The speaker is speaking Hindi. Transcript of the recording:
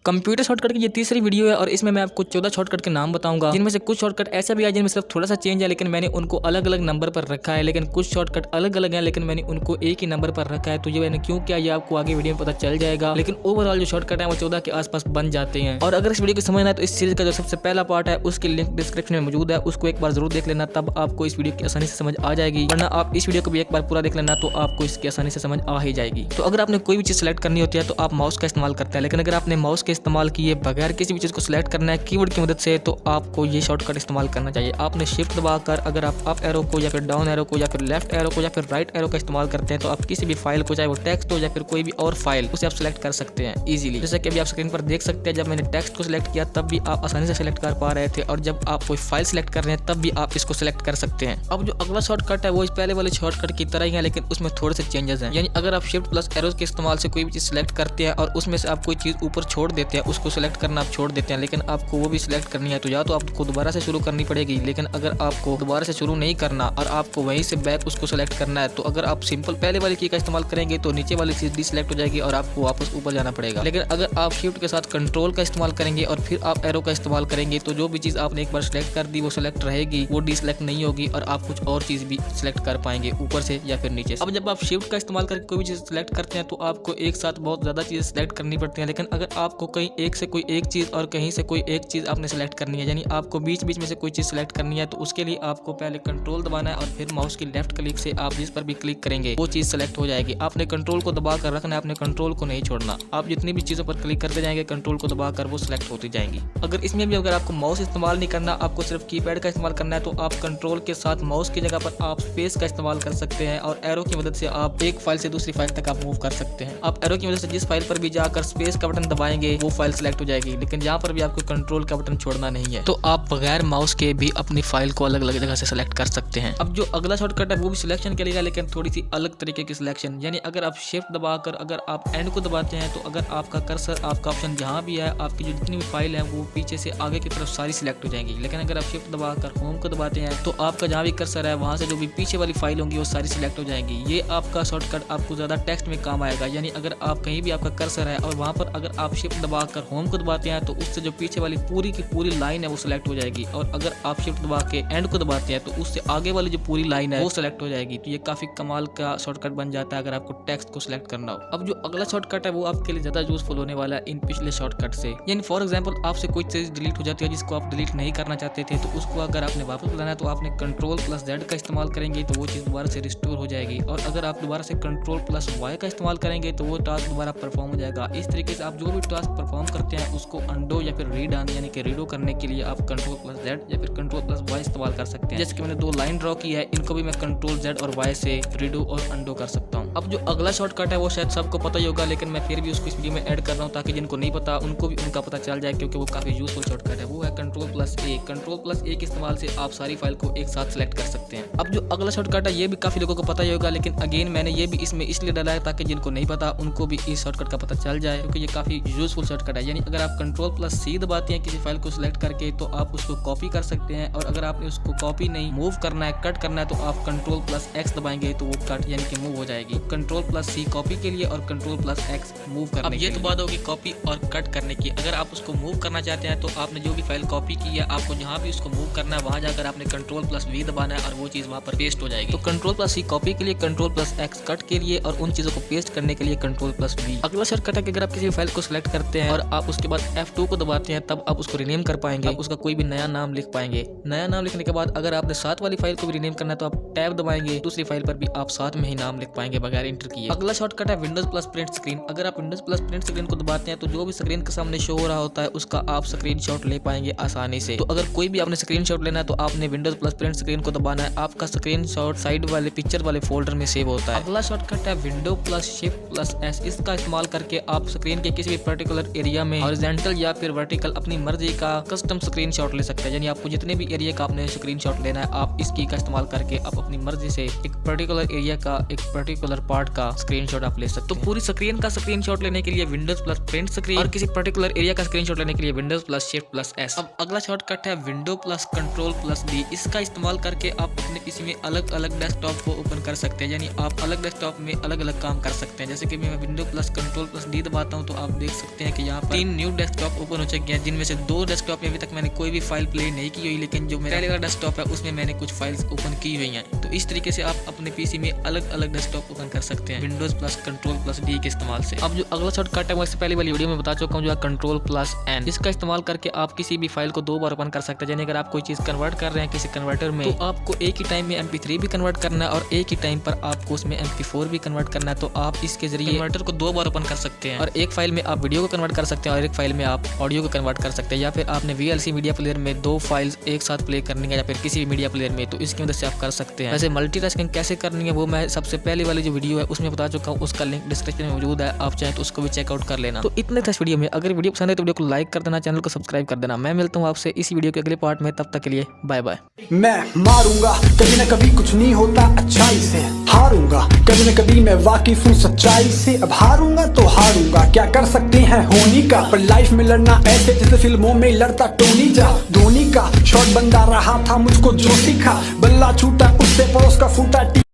कंप्यूटर शॉर्टकट की ये तीसरी वीडियो है और इसमें मैं आपको 14 शॉर्टकट के नाम बताऊंगा, जिनमें से कुछ शॉर्टकट ऐसा भी है जिनमें सिर्फ थोड़ा सा चेंज है, लेकिन मैंने उनको अलग अलग नंबर पर रखा है। लेकिन कुछ शॉर्टकट अलग अलग हैं, लेकिन मैंने उनको एक ही नंबर पर रखा है। तो ये मैंने क्यों किया ये आपको आगे वीडियो में पता चल जाएगा। लेकिन ओवरऑल जो शॉर्टकट है वो 14 के आसपास बन जाते हैं। और अगर इस वीडियो को समझना है तो इस सीरीज का जो सबसे पहला पार्ट है उसकी लिंक डिस्क्रिप्शन में मौजूद है, उसको एक बार जरूर देख लेना, तब आपको इस वीडियो की आसानी से समझ आ जाएगी। वरना आप इस वीडियो को भी एक बार पूरा देख लेना तो आपको इसकी आसानी से समझ आ ही जाएगी। तो अगर आपने कोई भी चीज सेलेक्ट करनी होती है तो आप माउस का इस्तेमाल करते हैं, लेकिन अगर आपने माउस के इस्तेमाल किए बगैर किसी भी चीज को सिलेक्ट करना है कीवर्ड की मदद से, तो आपको ये शॉर्टकट इस्तेमाल करना चाहिए। आपने शिफ्ट दबाकर अगर आप अप एरो को या फिर डाउन एरो को या फिर लेफ्ट एरो को या फिर राइट एरो का इस्तेमाल करते हैं तो आप किसी भी फाइल को, चाहे वो टेक्स्ट हो या फिर कोई भी और फाइल, उसे आप सिलेक्ट कर सकते हैं इजीली। जैसे कि अभी आप स्क्रीन पर देख सकते हैं, जब मैंने टेक्स्ट को सिलेक्ट किया तब भी आप आसानी से सिलेक्ट कर पा रहे थे, और जब आप कोई फाइल सिलेक्ट कर रहे हैं तब भी आप इसको सिलेक्ट कर सकते हैं। अब जो अगला शॉर्टकट है वो इस पहले वाले शॉर्टकट की तरह ही है, लेकिन उसमें थोड़े से चेंजेस हैं। यानी अगर आप शिफ्ट प्लस एरोज के इस्तेमाल से कोई भी चीज सिलेक्ट करते हैं और उसमें से आप कोई चीज ऊपर छोड़ देते हैं, उसको सिलेक्ट करना आप छोड़ देते हैं, लेकिन आपको वो भी सिलेक्ट करनी है तो या तो आपको दोबारा से शुरू करनी पड़ेगी। लेकिन अगर आपको दोबारा से शुरू नहीं करना और आपको वहीं से बैक उसको सिलेक्ट करना है, तो अगर आप सिंपल पहले वाली की का इस्तेमाल करेंगे तो नीचे वाली चीज डिसेलेक्ट हो जाएगी और आपको वापस ऊपर जाना पड़ेगा। लेकिन अगर आप शिफ्ट के साथ कंट्रोल का इस्तेमाल करेंगे और फिर आप एरो का इस्तेमाल करेंगे तो जो भी चीज आपने एक बार सिलेक्ट कर दी वो सिलेक्ट रहेगी, वो डिसेलेक्ट नहीं होगी और आप कुछ और चीज भी सिलेक्ट कर पाएंगे ऊपर से या फिर नीचे से। अब जब आप शिफ्ट का इस्तेमाल करके कोई भी चीज सिलेक्ट करते हैं तो आपको एक साथ बहुत ज्यादा चीज सिलेक्ट करनी पड़ती है। लेकिन अगर आपको कहीं एक से कोई एक चीज और कहीं से कोई एक चीज आपने सिलेक्ट करनी है, यानी आपको बीच बीच में से कोई चीज सिलेक्ट करनी है, तो उसके लिए आपको पहले कंट्रोल दबाना है और फिर माउस की लेफ्ट क्लिक से आप जिस पर भी क्लिक करेंगे वो चीज सिलेक्ट हो जाएगी। आपने कंट्रोल को दबा कर रखना है, आपने कंट्रोल को नहीं छोड़ना। आप जितनी भी चीजों पर क्लिक करते जाएंगे कंट्रोल को दबाकर वो सिलेक्ट होती जाएंगी। अगर इसमें भी अगर आपको माउस इस्तेमाल नहीं करना, आपको सिर्फ कीपैड का इस्तेमाल करना है, तो आप कंट्रोल के साथ माउस की जगह पर आप स्पेस का इस्तेमाल कर सकते हैं और एरो की मदद से आप एक फाइल से दूसरी फाइल तक आप मूव कर सकते हैं। आप एरो की मदद से जिस फाइल पर भी जाकर स्पेस का बटन दबाएंगे वो फाइल सिलेक्ट हो जाएगी, लेकिन यहाँ पर भी आपको कंट्रोल का बटन छोड़ना नहीं है। तो आप बगैर माउस के भी अपनी फाइल को अलग अलग जगह से सिलेक्ट कर सकते हैं। अब जो अगला शॉर्टकट है वो भी सिलेक्शन के लिए, लेकिन थोड़ी सी अलग तरीके की सिलेक्शन। यानी अगर आप शिफ्ट दबाकर अगर आप एंड को दबाते हैं तो अगर आपका कर्सर, आपका ऑप्शन जहां भी है, आपकी जो जितनी भी फाइल है वो पीछे से आगे की तरफ सारी सिलेक्ट हो जाएंगी। लेकिन अगर आप शिफ्ट दबाकर होम को दबाते हैं तो आपका जहां भी कर्सर है वहां से जो भी पीछे वाली फाइल होंगी वो सारी सिलेक्ट हो जाएंगी। ये आपका शॉर्टकट आपको ज्यादा टेक्स्ट में काम आएगा। यानी अगर आप कहीं भी आपका कर्सर है और वहां पर अगर आप शिफ्ट दबाकर होम को दबाते हैं तो उससे जो पीछे वाली पूरी की पूरी लाइन है वो सिलेक्ट हो जाएगी, और अगर आप शिफ्ट दबा के एंड को दबाते हैं तो उससे आगे वाली जो पूरी लाइन है वो सिलेक्ट हो जाएगी। तो ये काफी कमाल का शॉर्टकट बन जाता है अगर आपको टेक्स्ट को सिलेक्ट करना हो। अब जो अगला शॉर्टकट है वो आपके लिए ज्यादा यूजफुल होने वाला है इन पिछले शॉर्टकट से। यानी फॉर एग्जांपल आपसे कोई चीज डिलीट हो जाती है जिसको आप डिलीट नहीं करना चाहते थे, तो उसको अगर आपने वापस बुलाना है तो आपने कंट्रोल प्लस जेड का इस्तेमाल करेंगे तो वो चीज दोबारा से रिस्टोर हो जाएगी। और अगर आप दोबारा से कंट्रोल प्लस वाई का इस्तेमाल करेंगे तो वो टास्क दोबारा परफॉर्म हो जाएगा। इस तरीके से आप जो भी टास्क परफॉर्म करते हैं उसको अंडो या फिर रीडन यानी कि रीडो करने के लिए आप कंट्रोल प्लस जेड या फिर कंट्रोल प्लस वाई इस्तेमाल कर सकते हैं। जैसे कि मैंने दो लाइन ड्रॉ की है, इनको भी मैं कंट्रोल जेड और वाई से रीडो और अंडो कर सकता हूँ। अब जो अगला शॉर्टकट है वो शायद सबको पता ही होगा, लेकिन मैं फिर भी उसको इस वीडियो में ऐड कर रहा हूँ ताकि जिनको नहीं पता उनको भी उनका पता चल जाए, क्योंकि वो काफी यूजफुल शॉर्टकट है। वो है कंट्रोल प्लस ए। कंट्रोल प्लस ए के इस्तेमाल से आप सारी फाइल को एक साथ सिलेक्ट कर सकते हैं। अब जो अगला शॉर्टकट है ये भी काफी लोगों को पता ही होगा, लेकिन अगेन मैंने ये भी इसमें इसलिए डाला है ताकि जिनको नहीं पता उनको भी इस शॉर्टकट का पता चल जाए, क्योंकि ये काफी यूजफुल शॉर्टकट है। यानी अगर आप कंट्रोल प्लस सी दबाते हैं किसी फाइल को सिलेक्ट करके तो आप उसको कॉपी कर सकते हैं, और अगर आपने उसको कॉपी नहीं मूव करना है, कट करना है, तो आप कंट्रोल प्लस एक्स दबाएंगे तो वो कट यानी कि मूव हो जाएगी। कंट्रोल प्लस सी कॉपी के लिए और कंट्रोल प्लस एक्स मूव करने के लिए। अब ये तो बात होगी कॉपी और कट करने की। अगर आप उसको मूव करना चाहते हैं तो आपने जो भी फाइल कॉपी की है आपको जहां भी उसको मूव करना है वहां जाकर आपने कंट्रोल प्लस वी दबाना है और वो चीज वहां पर पेस्ट हो जाएगी। तो कंट्रोल प्लस सी कॉपी के लिए, कंट्रोल प्लस एक्स कट के लिए और उन चीजों को पेस्ट करने के लिए कंट्रोल प्लस वी। अगला शॉर्टकट है कि अगर आप किसी फाइल को सिलेक्ट करते हैं और आप उसके बाद F2 को दबाते हैं तब आप उसको रीनेम कर पाएंगे, आप उसका कोई भी नया नाम लिख पाएंगे। नया नाम लिखने के बाद अगर आपने साथ वाली फाइल को भी रीनेम करना है तो आप टैब दबाएंगे, दूसरी फाइल पर भी आप साथ में ही नाम लिख पाएंगे बगैर इंटर किए। अगला शॉर्टकट है विंडोज प्लस प्रिंट स्क्रीन। अगर आप विंडोज प्लस प्रिंट स्क्रीन को दबाते हैं तो जो भी स्क्रीन के सामने शो हो रहा होता है उसका आप स्क्रीनशॉट ले पाएंगे आसानी से। तो अगर कोई भी आपने स्क्रीनशॉट लेना है तो आपने विंडोज प्लस प्रिंट स्क्रीन को दबाना है, आपका स्क्रीनशॉट साइड वाले पिक्चर वाले फोल्डर में सेव होता है। अगला शॉर्टकट है window plus shift plus S. इसका इस्तेमाल करके आप स्क्रीन के किसी भी पर्टिकुलर एरिया में हॉरिजॉन्टल या फिर वर्टिकल अपनी मर्जी का कस्टम स्क्रीनशॉट ले सकते हैं। यानी आपको जितने भी एरिया का आपने स्क्रीनशॉट लेना है आप इसकी का इस्तेमाल करके आप अपनी मर्जी से एक पर्टिकुलर एरिया का, एक पर्टिकुलर पार्ट का स्क्रीनशॉट आप ले सकते हैं। तो पूरी स्क्रीन का स्क्रीनशॉट लेने के लिए विंडोज प्लस प्रिंट स्क्रीन और किसी पर्टिकुलर एरिया का स्क्रीनशॉट लेने के लिए Windows plus shift plus S. अब अगला शॉर्टकट है window plus control plus D. इसका इस्तेमाल करके आप अपने पीसी में अलग अलग डेस्कटॉप को ओपन कर सकते हैं। यानी आप अलग डेस्कटॉप में अलग अलग काम कर सकते हैं। जैसे कि मैं window plus control plus D दबाता हूँ तो आप देख सकते हैं देखिए यहाँ पर 3 न्यू डेस्कटॉप ओपन हो चुके हैं, जिनमें से 2 डेस्कटॉप में अभी तक मैंने कोई भी फाइल प्ले नहीं की हुई, लेकिन जो मेरा पहले वाला डेस्कटॉप है उसमें मैंने कुछ फाइल्स ओपन की हुई हैं। तो इस तरीके से आप अपने पीसी में अलग अलग डेस्कटॉप ओपन कर सकते हैं Windows plus control plus D के इस्तेमाल से। अब जो अगला शॉर्टकट है वो इससे पहले वाली वीडियो में बता चुका हूँ, जो है कंट्रोल प्लस एन। इसका इस्तेमाल करके आप किसी भी फाइल को 2 बार ओपन कर सकते हैं। यानी अगर आप कोई चीज कन्वर्ट कर रहे हैं किसी कन्वर्टर में, तो आपको एक ही टाइम में MP3 भी कन्वर्ट करना है और एक ही टाइम पर आपको उसमें MP4 भी कन्वर्ट करना है। तो आप इसके जरिए कन्वर्टर को 2 बार ओपन कर सकते हैं और एक फाइल में आप वीडियो को कन्वर्ट कर सकते हैं और एक फाइल में आप ऑडियो को कन्वर्ट कर सकते हैं। या फिर आपने VLC मीडिया प्लेयर में 2 फाइल्स एक साथ प्ले करनी है या फिर किसी भी मीडिया प्लेयर में, तो इसकी मदद से आप कर सकते हैं। वैसे मल्टीटास्किंग कैसे करनी है वो मैं सबसे पहले वाली जो वीडियो है उसमें बता चुका हूँ, उसका लिंक डिस्क्रिप्शन में मौजूद है, आप चाहें तो उसको भी चेकआउट कर लेना। तो इतने था इस वीडियो में। अगर वीडियो पसंद है तो वीडियो को लाइक कर देना, चैनल को सब्सक्राइब कर देना। मैं मिलता हूँ आपसे इसी वीडियो के अगले पार्ट में, तब तक के लिए बाय बाय। मैं मारूंगा कभी न कभी, कुछ नहीं होता अच्छाई से। हारूंगा कभी न कभी, मैं वाकिफ हूँ सच्चाई से। अब हारूंगा तो हारूंगा, क्या कर सकते हैं होनी का। पर लाइफ में लड़ना ऐसे जैसे फिल्मों में लड़ता टोनी जा। धोनी का शॉट बंदा रहा था, मुझको जो सीखा, बल्ला छूटा उससे पड़ोस का फूटा।